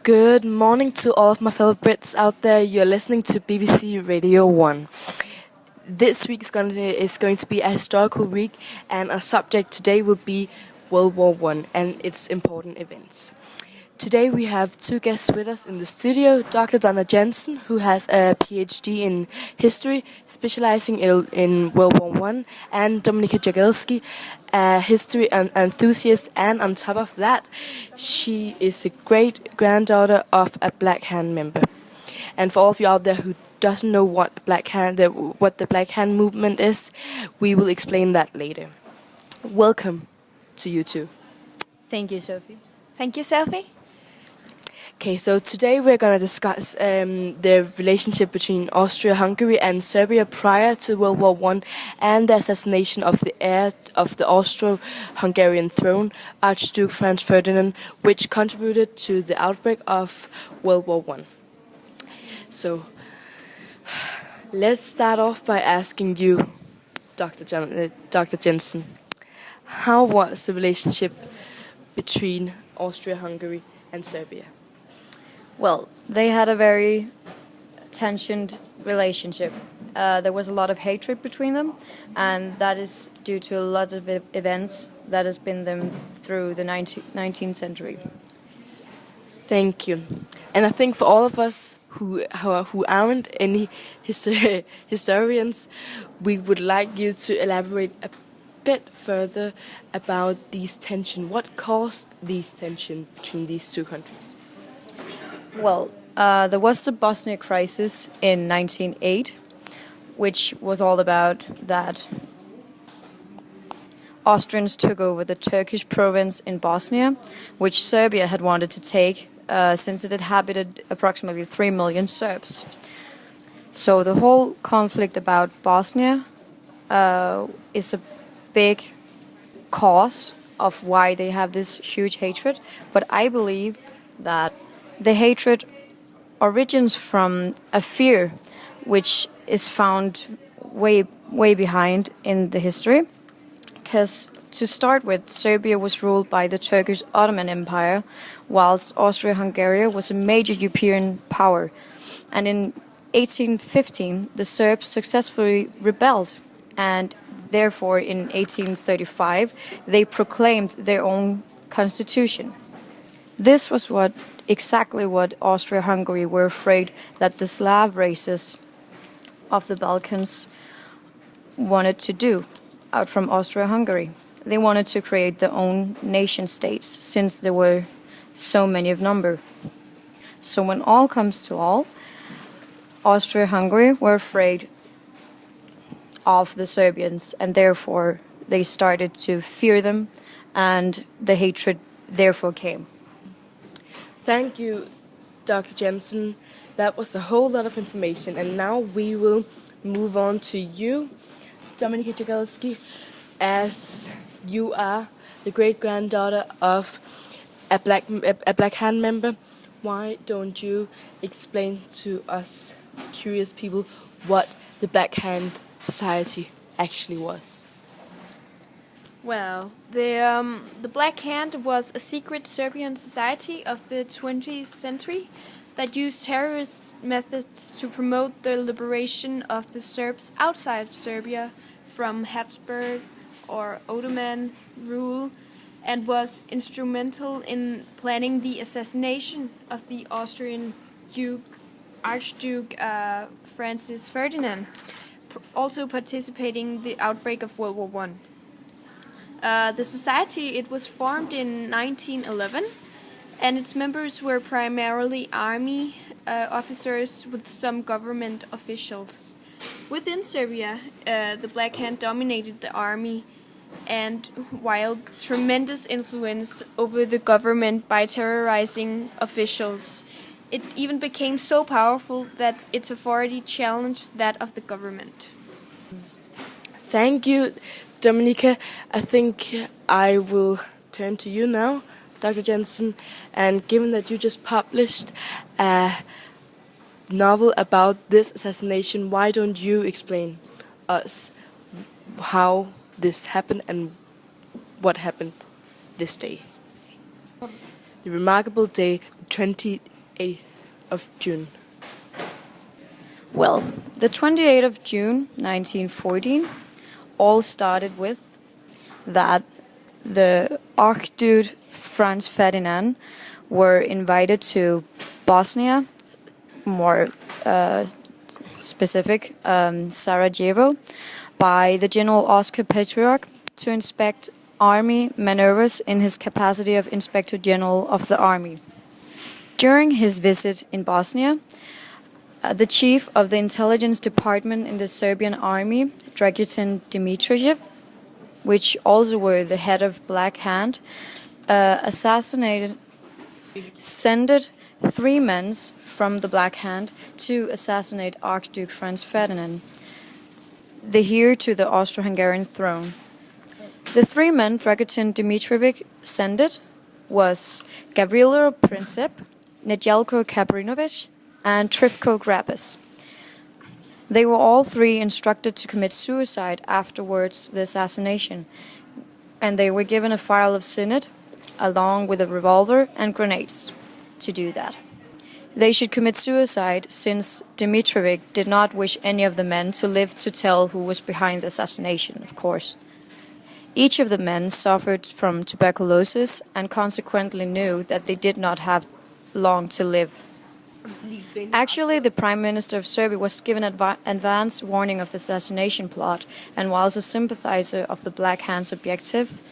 Good morning to all of my fellow Brits out there. You're listening to BBC Radio 1. This week is going to be a historical week, and our subject today will be World War One and its important events. Today we have two guests with us in the studio, Dr. Donna Jensen, who has a PhD in history, specializing in World War One, and Dominika Jagielski, a history enthusiast, and on top of that, she is the great-granddaughter of a Black Hand member. And for all of you out there who doesn't know what the Black Hand movement is, we will explain that later. Welcome to you two. Thank you, Sophie. Thank you, Sophie. Okay, so today we're going to discuss the relationship between Austria-Hungary and Serbia prior to World War One and the assassination of the heir of the Austro-Hungarian throne, Archduke Franz Ferdinand, which contributed to the outbreak of World War One. So, let's start off by asking you, Dr. Jensen, how was the relationship between Austria-Hungary and Serbia? Well, they had a very tensioned relationship. There was a lot of hatred between them, and that is due to a lot of events that has been them through the 19th century. Thank you. And I think for all of us who aren't any historians, we would like you to elaborate a bit further about these tensions. What caused these tensions between these two countries? Well, there was the Bosnia crisis in 1908, which was all about that Austrians took over the Turkish province in Bosnia, which Serbia had wanted to take since it inhabited approximately 3 million Serbs. So the whole conflict about Bosnia is a big cause of why they have this huge hatred, but I believe that the hatred origins from a fear which is found way behind in the history. Because to start with, Serbia was ruled by the Turkish Ottoman Empire, whilst Austria-Hungary was a major European power. And in 1815, the Serbs successfully rebelled, and therefore in 1835, they proclaimed their own constitution. This was exactly what Austria-Hungary were afraid that the Slav races of the Balkans wanted to do out from Austria-Hungary. They wanted to create their own nation states since there were so many of number. So when all comes to all, Austria-Hungary were afraid of the Serbians, and therefore they started to fear them, and the hatred therefore came. Thank you, Dr. Jensen. That was a whole lot of information. And now we will move on to you, Dominika Jagielski, as you are the great-granddaughter of a Black Hand member. Why don't you explain to us curious people what the Black Hand Society actually was? Well, the Black Hand was a secret Serbian society of the 20th century that used terrorist methods to promote the liberation of the Serbs outside of Serbia from Habsburg or Ottoman rule, and was instrumental in planning the assassination of the Austrian Archduke Francis Ferdinand, also participating in the outbreak of World War One. The society, it was formed in 1911, and its members were primarily army officers with some government officials. Within Serbia, the Black Hand dominated the army and wield tremendous influence over the government by terrorizing officials. It even became so powerful that its authority challenged that of the government. Thank you, Dominika. I think I will turn to you now, Dr. Jensen. And given that you just published a novel about this assassination, why don't you explain us how this happened and what happened this day? The remarkable day, 28th of June? Well, the 28th of June 1914 all started with that the Archduke Franz Ferdinand were invited to Bosnia, more specific, Sarajevo, by the General Oscar Petrarch to inspect army maneuvers in his capacity of Inspector General of the Army. During his visit in Bosnia, the chief of the intelligence department in the Serbian army, Dragutin Dimitrijev, which also were the head of Black Hand, sent 3 men from the Black Hand to assassinate Archduke Franz Ferdinand, the heir to the Austro-Hungarian throne. The 3 men Dragutin Dimitrijevic sent was Gavrilo Princip, Nedjelko Kabrinovic, and Trifko Grabis. They were all 3 instructed to commit suicide afterwards the assassination, and they were given a file of cynet along with a revolver and grenades to do that. They should commit suicide since Dimitrijevic did not wish any of the men to live to tell who was behind the assassination, of course. Each of the men suffered from tuberculosis and consequently knew that they did not have long to live. Actually, the Prime Minister of Serbia was given advance warning of the assassination plot, and whilst a sympathizer of the Black Hand's objective,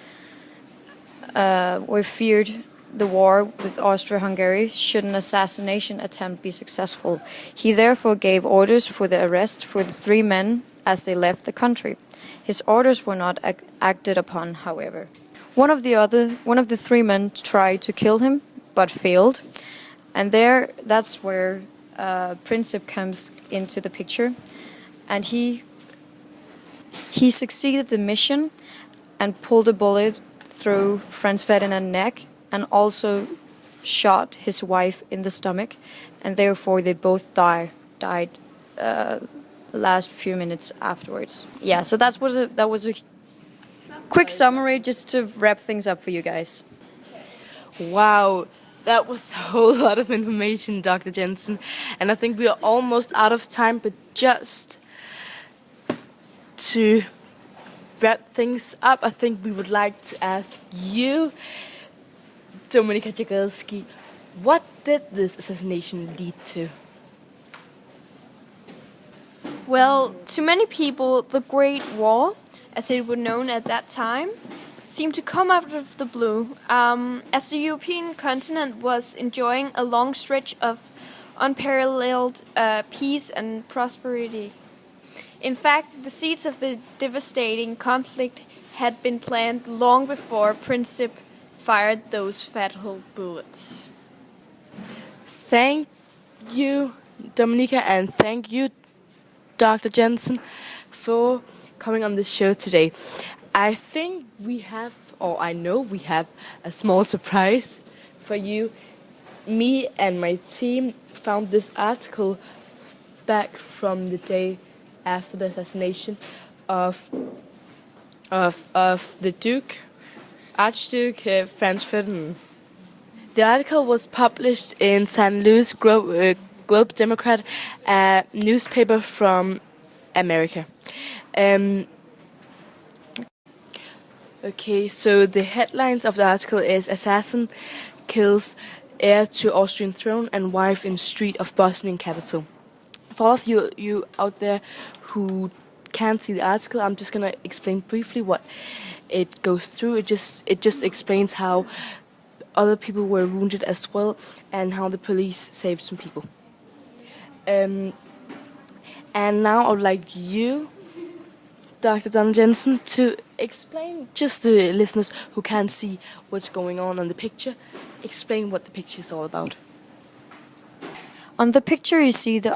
were feared the war with Austria-Hungary should an assassination attempt be successful. He therefore gave orders for the arrest for the 3 men as they left the country. His orders were not acted upon, however. One of the 3 men tried to kill him, but failed. And that's where Princip comes into the picture, and he succeeded the mission and pulled a bullet through Franz Ferdinand's neck and also shot his wife in the stomach, and therefore they both died the last few minutes afterwards. Yeah, so that was a quick summary just to wrap things up for you guys. Wow. That was a whole lot of information, Dr. Jensen. And I think we are almost out of time, but just to wrap things up, I think we would like to ask you, Dominika Jagelski, what did this assassination lead to? Well, to many people, the Great War, as it was known at that time, seemed to come out of the blue, as the European continent was enjoying a long stretch of unparalleled peace and prosperity. In fact, the seeds of the devastating conflict had been planted long before Princip fired those fatal bullets. Thank you, Dominika, and thank you, Dr. Jensen, for coming on the show today. I think I know we have a small surprise for you. Me and my team found this article back from the day after the assassination of the Archduke Franz Ferdinand. The article was published in St. Louis Globe Democrat, a newspaper from America. Okay, so the headlines of the article is Assassin Kills Heir to Austrian Throne and Wife in Street of Bosnian Capital. For all of you out there who can't see the article, I'm just going to explain briefly what it goes through. It just explains how other people were wounded as well and how the police saved some people. And now I would like you, Dr. Don Jensen, to explain, just the listeners who can't see what's going on the picture, explain what the picture is all about. On the picture you see the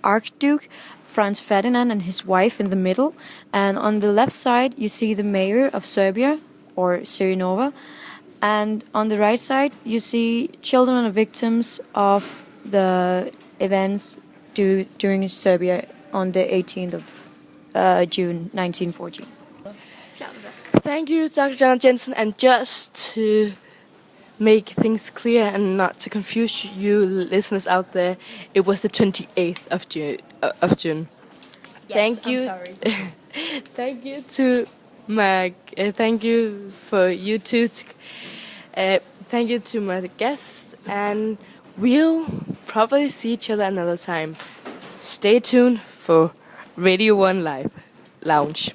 Archduke Franz Ferdinand and his wife in the middle, and on the left side you see the mayor of Serbia, or Serenova, and on the right side you see children of victims of the events during Serbia on the 18th of June 1914. Thank you, Dr. Jensen, and just to make things clear and not to confuse you listeners out there, it was the 28th of June. Yes, Thank you. I'm sorry. Thank you to my. Thank you for you two. Thank you to my guests, and we'll probably see each other another time. Stay tuned for Radio 1 Live Lounge.